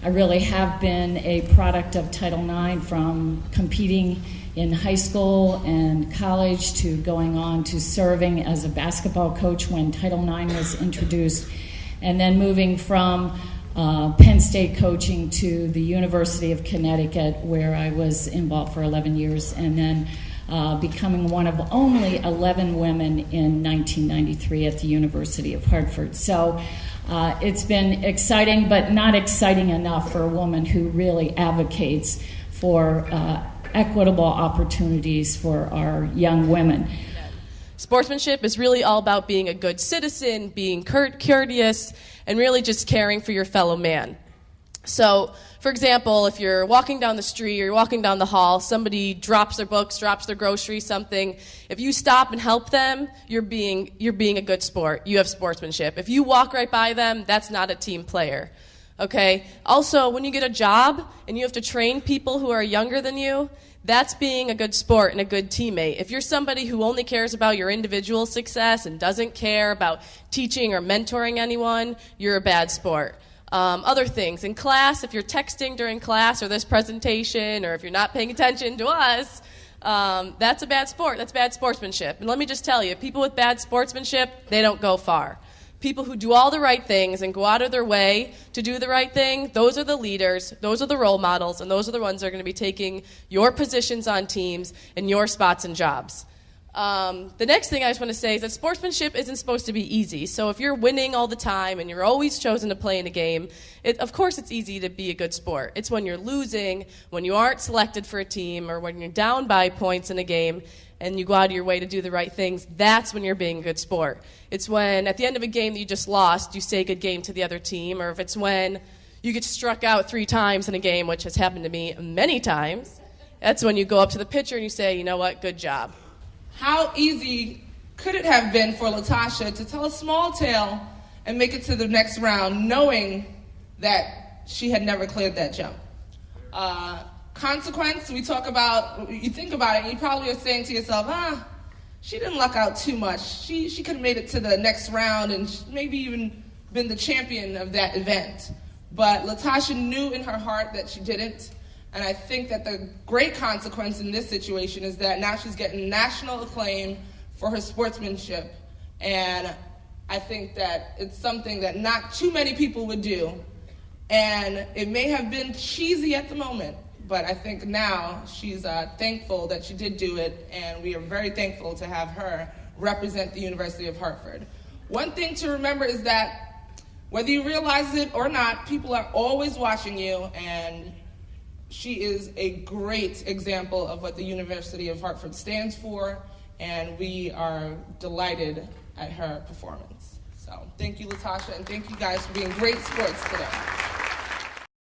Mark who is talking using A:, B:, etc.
A: I really have been a product of Title IX, from competing in high school and college to going on to serving as a basketball coach when Title IX was introduced, and then moving from Penn State coaching to the University of Connecticut, where I was involved for 11 years, and then becoming one of only 11 women in 1993 at the University of Hartford. So it's been exciting, but not exciting enough for a woman who really advocates for equitable opportunities for our young women.
B: Sportsmanship is really all about being a good citizen, being courteous, and really just caring for your fellow man. So, for example, if you're walking down the street or you're walking down the hall, somebody drops their books, drops their groceries, something. If you stop and help them, you're being a good sport. You have sportsmanship. If you walk right by them, that's not a team player. Okay? Also, when you get a job and you have to train people who are younger than you, that's being a good sport and a good teammate. If you're somebody who only cares about your individual success and doesn't care about teaching or mentoring anyone, you're a bad sport. Other things. In class, if you're texting during class or this presentation, or if you're not paying attention to us, that's a bad sport. That's bad sportsmanship. And let me just tell you, people with bad sportsmanship, they don't go far. People who do all the right things and go out of their way to do the right thing, those are the leaders, those are the role models, and those are the ones that are going to be taking your positions on teams and your spots and jobs. The next thing I just want to say is that sportsmanship isn't supposed to be easy. So if you're winning all the time and you're always chosen to play in a game, of course it's easy to be a good sport. It's when you're losing, when you aren't selected for a team, or when you're down by points in a game and you go out of your way to do the right things, that's when you're being a good sport. It's when at the end of a game that you just lost, you say good game to the other team, or if it's when you get struck out 3 times in a game, which has happened to me many times, that's when you go up to the pitcher and you say, you know what, good job.
C: How easy could it have been for Latasha to tell a small tale and make it to the next round knowing that she had never cleared that jump? Consequence, we talk about, you think about it, and you probably are saying to yourself, she didn't luck out too much. She could have made it to the next round and maybe even been the champion of that event. But Latasha knew in her heart that she didn't. And I think that the great consequence in this situation is that now she's getting national acclaim for her sportsmanship. And I think that it's something that not too many people would do. And it may have been cheesy at the moment, but I think now she's thankful that she did do it, and we are very thankful to have her represent the University of Hartford. One thing to remember is that whether you realize it or not, people are always watching you, and she is a great example of what the University of Hartford stands for, and we are delighted at her performance. So thank you, Latasha, and thank you guys for being great sports today.